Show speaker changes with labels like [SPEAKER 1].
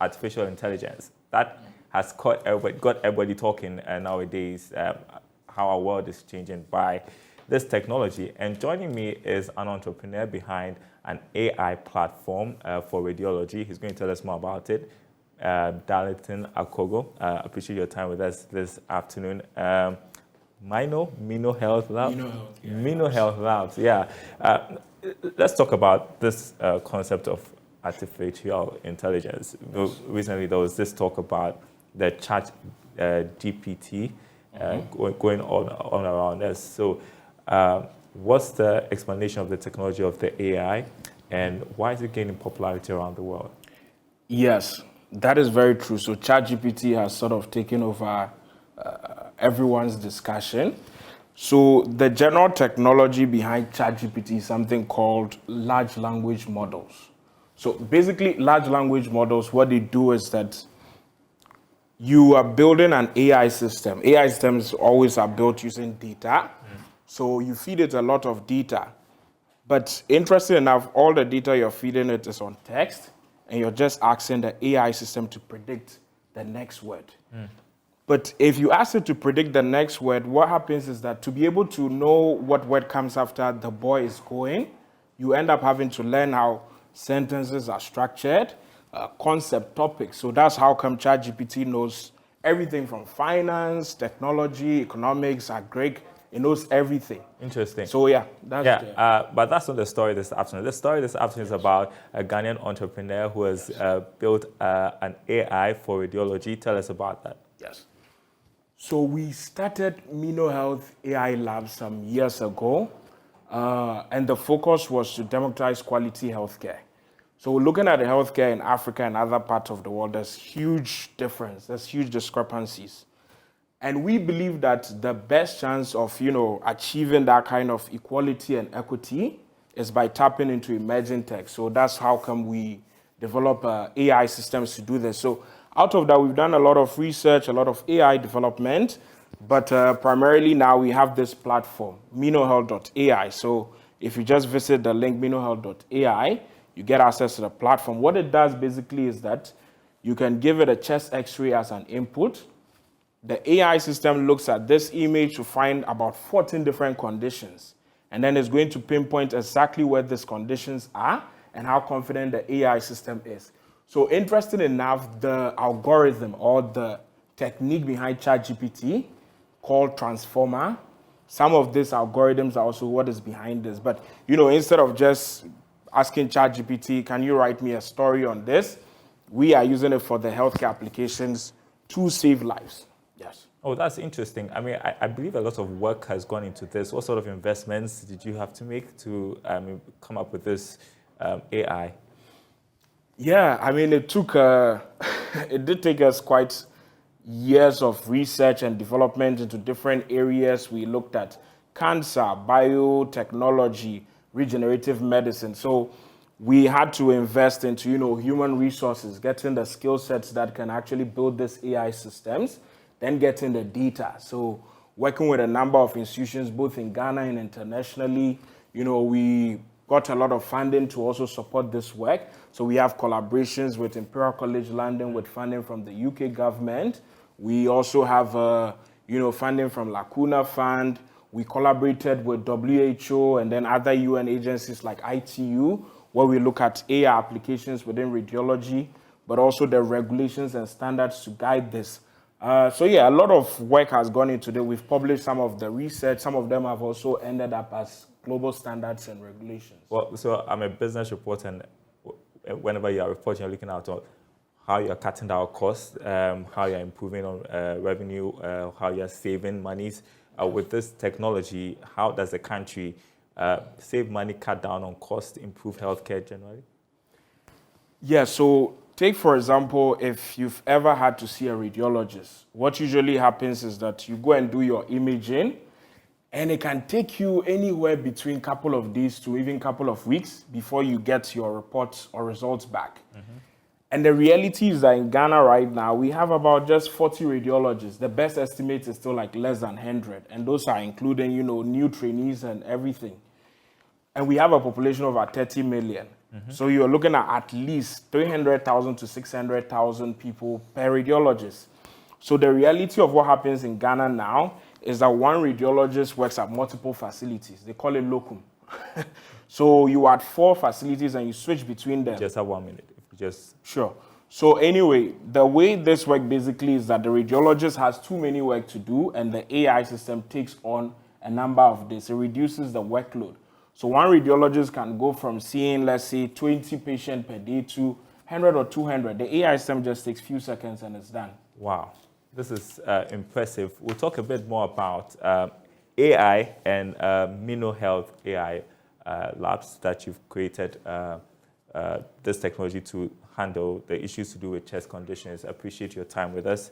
[SPEAKER 1] artificial intelligence. That has got everybody talking nowadays, how our world is changing by this technology. And joining me is an entrepreneur behind an AI platform for radiology. He's going to tell us more about it. Darlington Akogo, appreciate your time with us this afternoon. Mino Health Labs? Mino Health Labs, yeah. Let's talk about this concept of artificial intelligence. Recently, there was this talk about the chat GPT going on around us. So what's the explanation of the technology of the AI, and why is it gaining popularity around the world?
[SPEAKER 2] Yes, that is very true. So ChatGPT has sort of taken over everyone's discussion. So the general technology behind ChatGPT is something called large language models. So basically, large language models, what they do is that you are building an AI system. AI systems always are built using data. So you feed it a lot of data. But interesting enough, all the data you're feeding it is on text, and you're just asking the AI system to predict the next word. But if you ask it to predict the next word, what happens is that to be able to know what word comes after the boy is going, you end up having to learn how sentences are structured, concept topics. So that's how come ChatGPT knows everything from finance, technology, economics, agric. It knows everything.
[SPEAKER 1] Interesting.
[SPEAKER 2] So yeah,
[SPEAKER 1] but that's not the story this afternoon. The story this afternoon is about a Ghanaian entrepreneur who has built an AI for radiology. Tell us about that.
[SPEAKER 2] Yes. So we started Mino Health AI Lab some years ago, and the focus was to democratize quality healthcare. So we're looking at the healthcare in Africa and other parts of the world. There's huge difference. There's huge discrepancies. And we believe that the best chance of, achieving that kind of equality and equity is by tapping into emerging tech. So that's how come we develop AI systems to do this. So out of that, we've done a lot of research, a lot of AI development, but primarily now we have this platform, minohealth.ai. So if you just visit the link, minohealth.ai, you get access to the platform. What it does basically is that you can give it a chest x-ray as an input. The AI system looks at this image to find about 14 different conditions. And then it's going to pinpoint exactly where these conditions are and how confident the AI system is. So interesting enough, the algorithm or the technique behind ChatGPT called Transformer, some of these algorithms are also what is behind this. But, instead of just asking ChatGPT, can you write me a story on this? We are using it for the healthcare applications to save lives. Yes.
[SPEAKER 1] Oh, that's interesting. I mean, I believe a lot of work has gone into this. What sort of investments did you have to make to come up with this AI?
[SPEAKER 2] Yeah, I mean, it did take us quite years of research and development into different areas. We looked at cancer, biotechnology, regenerative medicine. So we had to invest into, human resources, getting the skill sets that can actually build these AI systems, then getting the data. So working with a number of institutions, both in Ghana and internationally, we got a lot of funding to also support this work. So we have collaborations with Imperial College London with funding from the UK government. We also have, funding from Lacuna Fund. We collaborated with WHO and then other UN agencies like ITU, where we look at AI applications within radiology, but also the regulations and standards to guide this. A lot of work has gone into it. We've published some of the research. Some of them have also ended up as global standards and regulations.
[SPEAKER 1] Well, so I'm a business reporter, and whenever you are reporting, you're looking at how you're cutting down costs, how you're improving on revenue, how you're saving monies. With this technology, how does the country save money, cut down on costs, improve healthcare generally?
[SPEAKER 2] Yeah, so take, for example, if you've ever had to see a radiologist, what usually happens is that you go and do your imaging, and it can take you anywhere between a couple of days to even a couple of weeks before you get your reports or results back. And the reality is that in Ghana right now, we have about just 40 radiologists. The best estimate is still like less than 100. And those are including, new trainees and everything. And we have a population of about 30 million. So you're looking at least 300,000 to 600,000 people per radiologist. So the reality of what happens in Ghana now is that one radiologist works at multiple facilities. They call it locum. So you add 4 facilities and you switch between them.
[SPEAKER 1] Just have 1 minute. If you just
[SPEAKER 2] Sure. So anyway, the way this works basically is that the radiologist has too many work to do and the AI system takes on a number of this. It reduces the workload. So one radiologist can go from seeing, let's say, 20 patients per day to 100 or 200. The AI system just takes a few seconds and it's done.
[SPEAKER 1] Wow, this is impressive. We'll talk a bit more about AI and Mino Health AI labs that you've created this technology to handle the issues to do with chest conditions. I appreciate your time with us.